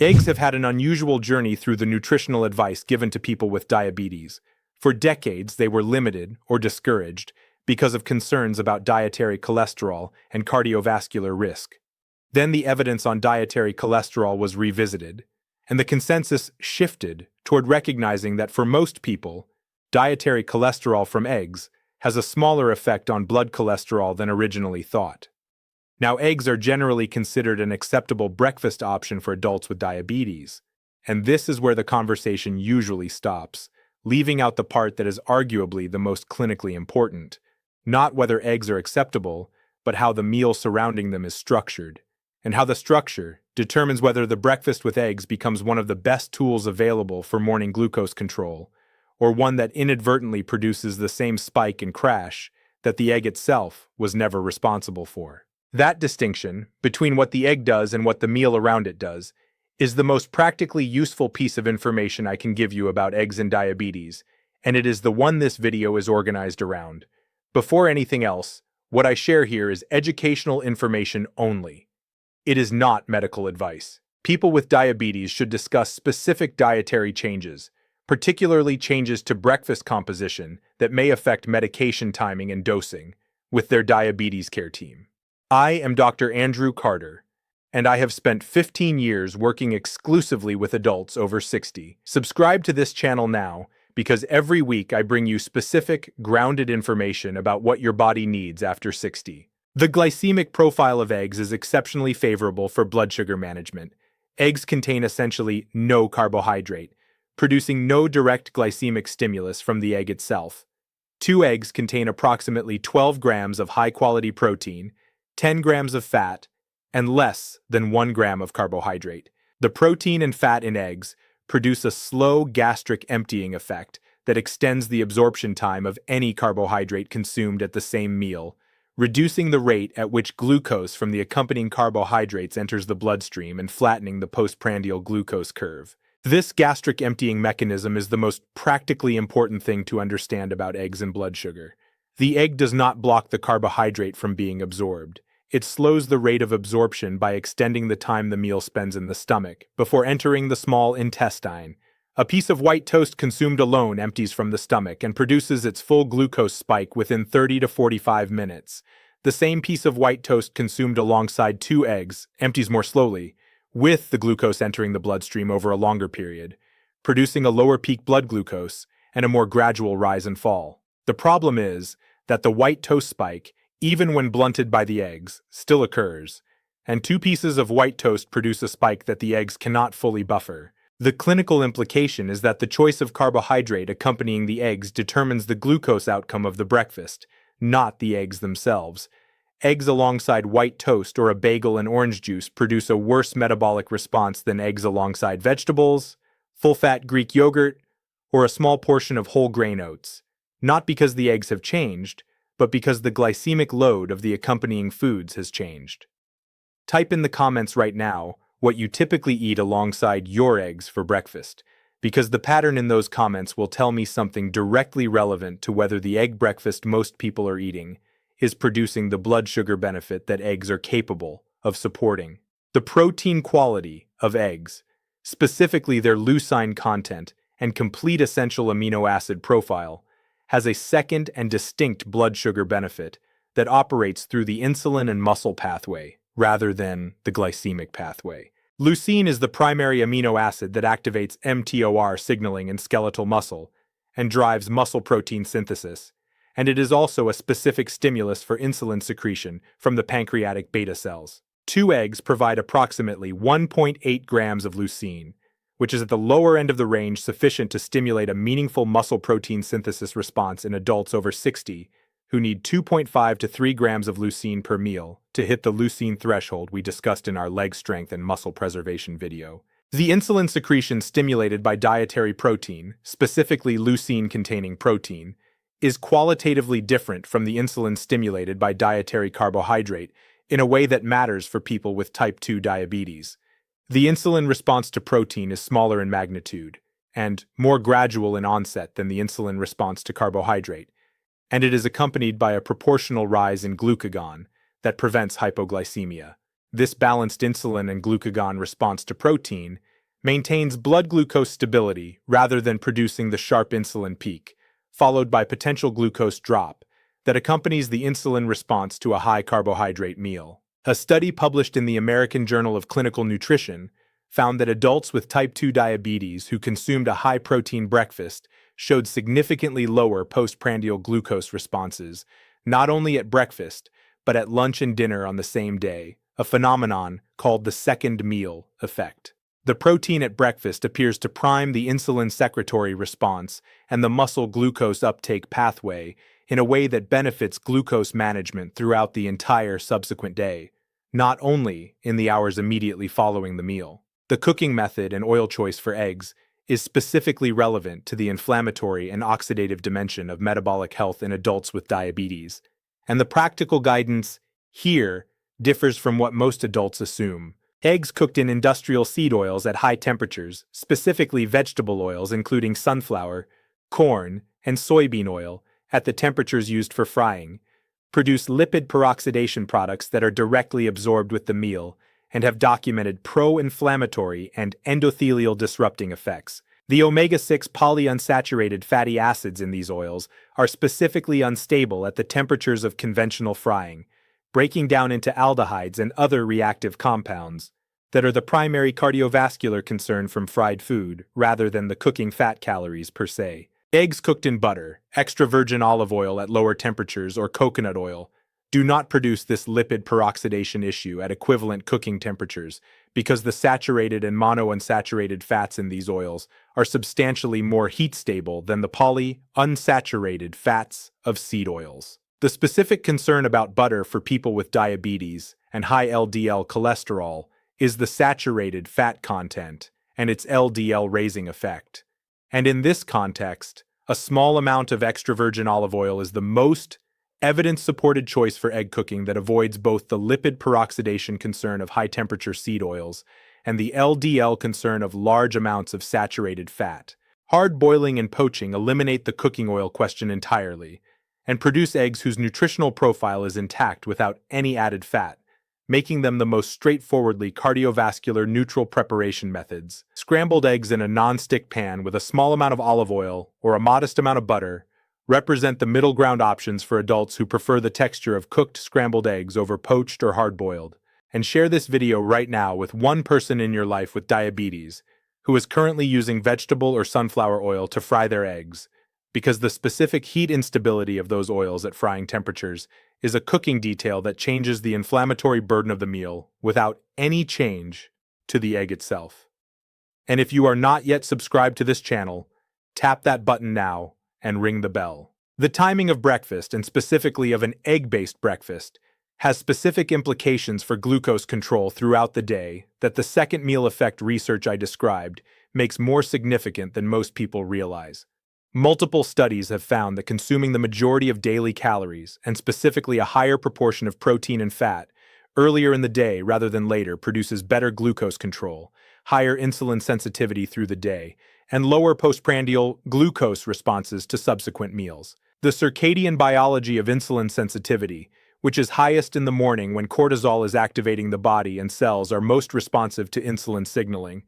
Eggs have had an unusual journey through the nutritional advice given to people with diabetes. For decades, they were limited or discouraged because of concerns about dietary cholesterol and cardiovascular risk. Then the evidence on dietary cholesterol was revisited, and the consensus shifted toward recognizing that for most people, dietary cholesterol from eggs has a smaller effect on blood cholesterol than originally thought. Now, eggs are generally considered an acceptable breakfast option for adults with diabetes, and this is where the conversation usually stops, leaving out the part that is arguably the most clinically important. Not whether eggs are acceptable, but how the meal surrounding them is structured, and how the structure determines whether the breakfast with eggs becomes one of the best tools available for morning glucose control, or one that inadvertently produces the same spike and crash that the egg itself was never responsible for. That distinction between what the egg does and what the meal around it does is the most practically useful piece of information I can give you about eggs and diabetes, and it is the one this video is organized around. Before anything else, what I share here is educational information only. It is not medical advice. People with diabetes should discuss specific dietary changes, particularly changes to breakfast composition that may affect medication timing and dosing, with their diabetes care team. I am Dr. Andrew Carter, and I have spent 15 years working exclusively with adults over 60. Subscribe to this channel now, because every week I bring you specific, grounded information about what your body needs after 60. The glycemic profile of eggs is exceptionally favorable for blood sugar management. Eggs contain essentially no carbohydrate, producing no direct glycemic stimulus from the egg itself. 2 eggs contain approximately 12 grams of high-quality protein, 10 grams of fat, and less than 1 gram of carbohydrate. The protein and fat in eggs produce a slow gastric emptying effect that extends the absorption time of any carbohydrate consumed at the same meal, reducing the rate at which glucose from the accompanying carbohydrates enters the bloodstream and flattening the postprandial glucose curve. This gastric emptying mechanism is the most practically important thing to understand about eggs and blood sugar. The egg does not block the carbohydrate from being absorbed. It slows the rate of absorption by extending the time the meal spends in the stomach before entering the small intestine. A piece of white toast consumed alone empties from the stomach and produces its full glucose spike within 30 to 45 minutes. The same piece of white toast consumed alongside 2 eggs empties more slowly, with the glucose entering the bloodstream over a longer period, producing a lower peak blood glucose and a more gradual rise and fall. The problem is that the white toast spike, even when blunted by the eggs, still occurs, and 2 pieces of white toast produce a spike that the eggs cannot fully buffer. The clinical implication is that the choice of carbohydrate accompanying the eggs determines the glucose outcome of the breakfast, not the eggs themselves. Eggs alongside white toast or a bagel and orange juice produce a worse metabolic response than eggs alongside vegetables, full-fat Greek yogurt, or a small portion of whole grain oats, not because the eggs have changed, but because the glycemic load of the accompanying foods has changed. Type in the comments right now what you typically eat alongside your eggs for breakfast, because the pattern in those comments will tell me something directly relevant to whether the egg breakfast most people are eating is producing the blood sugar benefit that eggs are capable of supporting. The protein quality of eggs, specifically their leucine content and complete essential amino acid profile, has a second and distinct blood sugar benefit that operates through the insulin and muscle pathway rather than the glycemic pathway. Leucine is the primary amino acid that activates mTOR signaling in skeletal muscle and drives muscle protein synthesis, and it is also a specific stimulus for insulin secretion from the pancreatic beta cells. 2 eggs provide approximately 1.8 grams of leucine, which is at the lower end of the range sufficient to stimulate a meaningful muscle protein synthesis response in adults over 60 who need 2.5 to 3 grams of leucine per meal to hit the leucine threshold we discussed in our leg strength and muscle preservation video. The insulin secretion stimulated by dietary protein, specifically leucine-containing protein, is qualitatively different from the insulin stimulated by dietary carbohydrate in a way that matters for people with type 2 diabetes. The insulin response to protein is smaller in magnitude and more gradual in onset than the insulin response to carbohydrate, and it is accompanied by a proportional rise in glucagon that prevents hypoglycemia. This balanced insulin and glucagon response to protein maintains blood glucose stability rather than producing the sharp insulin peak, followed by potential glucose drop that accompanies the insulin response to a high-carbohydrate meal. A study published in the American Journal of Clinical Nutrition found that adults with type 2 diabetes who consumed a high-protein breakfast showed significantly lower postprandial glucose responses, not only at breakfast, but at lunch and dinner on the same day, a phenomenon called the second meal effect. The protein at breakfast appears to prime the insulin secretory response and the muscle glucose uptake pathway in a way that benefits glucose management throughout the entire subsequent day, not only in the hours immediately following the meal. The cooking method and oil choice for eggs is specifically relevant to the inflammatory and oxidative dimension of metabolic health in adults with diabetes, and the practical guidance here differs from what most adults assume. Eggs cooked in industrial seed oils at high temperatures, specifically vegetable oils including sunflower, corn, and soybean oil, at the temperatures used for frying, produce lipid peroxidation products that are directly absorbed with the meal and have documented pro-inflammatory and endothelial disrupting effects. The omega-6 polyunsaturated fatty acids in these oils are specifically unstable at the temperatures of conventional frying, breaking down into aldehydes and other reactive compounds that are the primary cardiovascular concern from fried food rather than the cooking fat calories per se. Eggs cooked in butter, extra virgin olive oil at lower temperatures, or coconut oil do not produce this lipid peroxidation issue at equivalent cooking temperatures because the saturated and monounsaturated fats in these oils are substantially more heat stable than the polyunsaturated fats of seed oils. The specific concern about butter for people with diabetes and high LDL cholesterol is the saturated fat content and its LDL raising effect. And in this context, a small amount of extra virgin olive oil is the most evidence-supported choice for egg cooking that avoids both the lipid peroxidation concern of high-temperature seed oils and the LDL concern of large amounts of saturated fat. Hard boiling and poaching eliminate the cooking oil question entirely and produce eggs whose nutritional profile is intact without any added fat, making them the most straightforwardly cardiovascular neutral preparation methods. Scrambled eggs in a non-stick pan with a small amount of olive oil or a modest amount of butter represent the middle ground options for adults who prefer the texture of cooked scrambled eggs over poached or hard-boiled. And share this video right now with one person in your life with diabetes who is currently using vegetable or sunflower oil to fry their eggs, because the specific heat instability of those oils at frying temperatures is a cooking detail that changes the inflammatory burden of the meal without any change to the egg itself. And if you are not yet subscribed to this channel, tap that button now and ring the bell. The timing of breakfast, and specifically of an egg-based breakfast, has specific implications for glucose control throughout the day that the second meal effect research I described makes more significant than most people realize. Multiple studies have found that consuming the majority of daily calories, and specifically a higher proportion of protein and fat, earlier in the day rather than later produces better glucose control, higher insulin sensitivity through the day, and lower postprandial glucose responses to subsequent meals. The circadian biology of insulin sensitivity, which is highest in the morning when cortisol is activating the body and cells are most responsive to insulin signaling,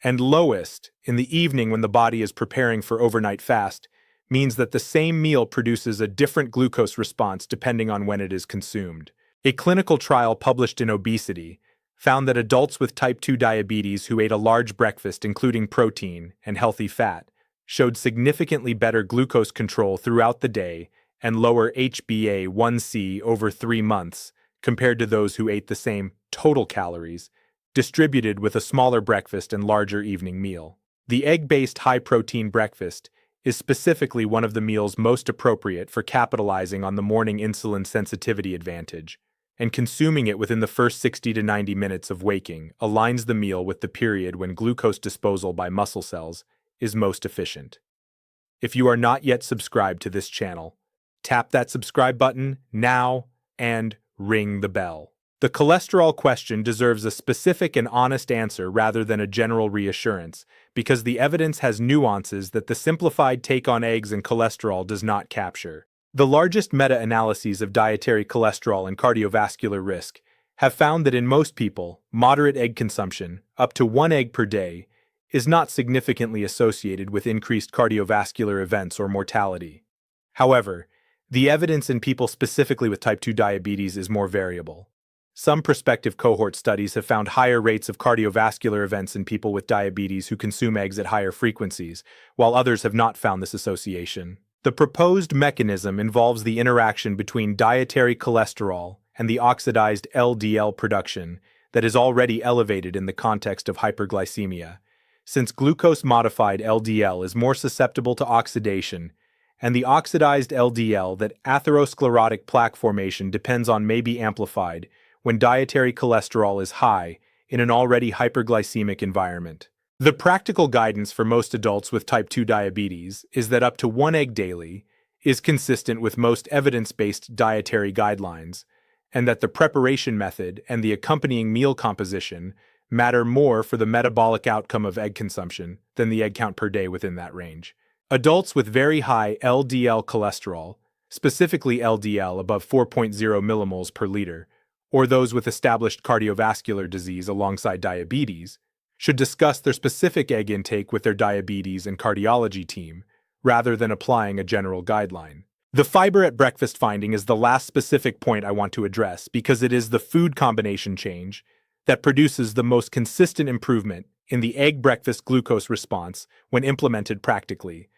and lowest in the evening when the body is preparing for overnight fast, means that the same meal produces a different glucose response depending on when it is consumed. A clinical trial published in Obesity found that adults with type 2 diabetes who ate a large breakfast including protein and healthy fat showed significantly better glucose control throughout the day and lower HbA1c over 3 months compared to those who ate the same total calories, distributed with a smaller breakfast and larger evening meal. The egg-based high-protein breakfast is specifically one of the meals most appropriate for capitalizing on the morning insulin sensitivity advantage, and consuming it within the first 60 to 90 minutes of waking aligns the meal with the period when glucose disposal by muscle cells is most efficient. If you are not yet subscribed to this channel, tap that subscribe button now and ring the bell. The cholesterol question deserves a specific and honest answer rather than a general reassurance, because the evidence has nuances that the simplified take on eggs and cholesterol does not capture. The largest meta-analyses of dietary cholesterol and cardiovascular risk have found that in most people, moderate egg consumption, up to 1 egg per day, is not significantly associated with increased cardiovascular events or mortality. However, the evidence in people specifically with type 2 diabetes is more variable. Some prospective cohort studies have found higher rates of cardiovascular events in people with diabetes who consume eggs at higher frequencies, while others have not found this association. The proposed mechanism involves the interaction between dietary cholesterol and the oxidized LDL production that is already elevated in the context of hyperglycemia, since glucose-modified LDL is more susceptible to oxidation, and the oxidized LDL that atherosclerotic plaque formation depends on may be amplified when dietary cholesterol is high in an already hyperglycemic environment. The practical guidance for most adults with type 2 diabetes is that up to 1 egg daily is consistent with most evidence-based dietary guidelines, and that the preparation method and the accompanying meal composition matter more for the metabolic outcome of egg consumption than the egg count per day within that range. Adults with very high LDL cholesterol, specifically LDL above 4.0 millimoles per liter, or those with established cardiovascular disease alongside diabetes, should discuss their specific egg intake with their diabetes and cardiology team, rather than applying a general guideline. The fiber at breakfast finding is the last specific point I want to address because it is the food combination change that produces the most consistent improvement in the egg breakfast glucose response when implemented practically.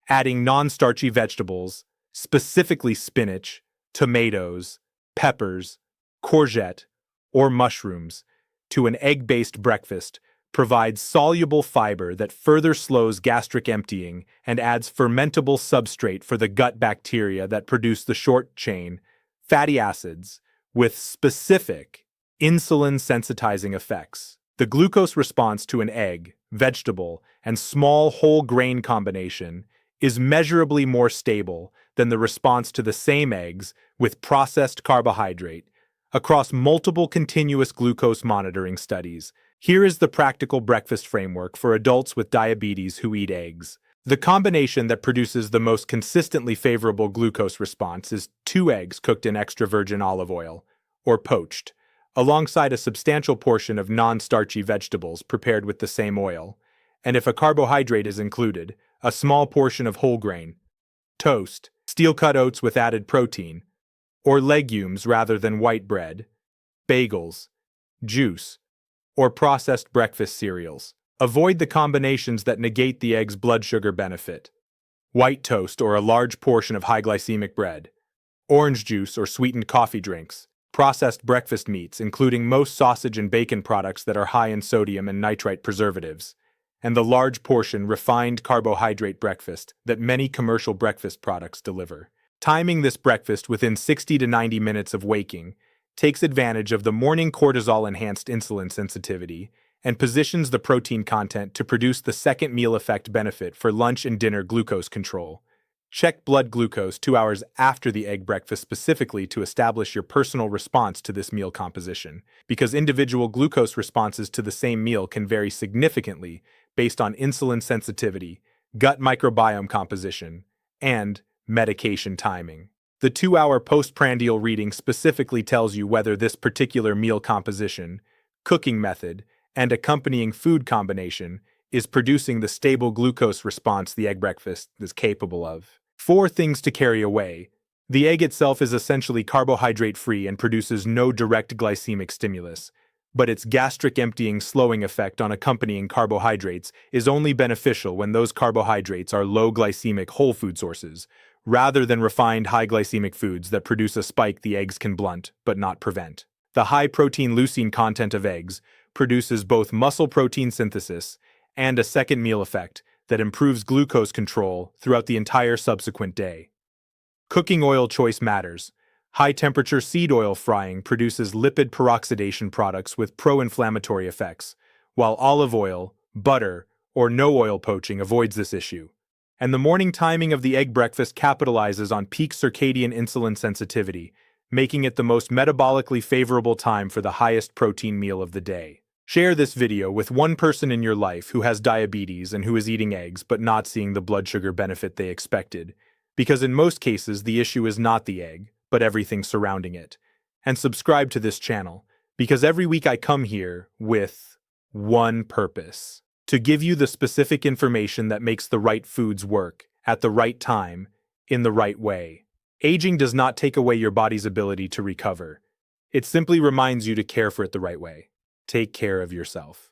Adding non-starchy vegetables, specifically spinach, tomatoes, peppers, courgette, or mushrooms, to an egg-based breakfast provides soluble fiber that further slows gastric emptying and adds fermentable substrate for the gut bacteria that produce the short-chain fatty acids with specific insulin-sensitizing effects. The glucose response to an egg, vegetable, and small whole grain combination is measurably more stable than the response to the same eggs with processed carbohydrate across multiple continuous glucose monitoring studies. Here is the practical breakfast framework for adults with diabetes who eat eggs. The combination that produces the most consistently favorable glucose response is 2 eggs cooked in extra virgin olive oil, or poached, alongside a substantial portion of non-starchy vegetables prepared with the same oil, and if a carbohydrate is included, a small portion of whole grain, toast, steel-cut oats with added protein, or legumes rather than white bread, bagels, juice, or processed breakfast cereals. Avoid the combinations that negate the egg's blood sugar benefit. White toast or a large portion of high glycemic bread, orange juice or sweetened coffee drinks, processed breakfast meats including most sausage and bacon products that are high in sodium and nitrite preservatives, and the large portion refined carbohydrate breakfast that many commercial breakfast products deliver. Timing this breakfast within 60 to 90 minutes of waking takes advantage of the morning cortisol-enhanced insulin sensitivity and positions the protein content to produce the second meal effect benefit for lunch and dinner glucose control. Check blood glucose 2 hours after the egg breakfast specifically to establish your personal response to this meal composition, because individual glucose responses to the same meal can vary significantly based on insulin sensitivity, gut microbiome composition, and medication timing. The 2-hour postprandial reading specifically tells you whether this particular meal composition, cooking method, and accompanying food combination is producing the stable glucose response the egg breakfast is capable of. 4 things to carry away. The egg itself is essentially carbohydrate-free and produces no direct glycemic stimulus, but its gastric emptying slowing effect on accompanying carbohydrates is only beneficial when those carbohydrates are low glycemic whole food sources, rather than refined high glycemic foods that produce a spike the eggs can blunt, but not prevent. The high-protein leucine content of eggs produces both muscle protein synthesis and a second meal effect that improves glucose control throughout the entire subsequent day. Cooking oil choice matters. High-temperature seed oil frying produces lipid peroxidation products with pro-inflammatory effects, while olive oil, butter, or no oil poaching avoids this issue. And the morning timing of the egg breakfast capitalizes on peak circadian insulin sensitivity, making it the most metabolically favorable time for the highest protein meal of the day. Share this video with one person in your life who has diabetes and who is eating eggs but not seeing the blood sugar benefit they expected, because in most cases the issue is not the egg, but everything surrounding it. And subscribe to this channel, because every week I come here with one purpose. to give you the specific information that makes the right foods work, at the right time, in the right way. Aging does not take away your body's ability to recover. It simply reminds you to care for it the right way. Take care of yourself.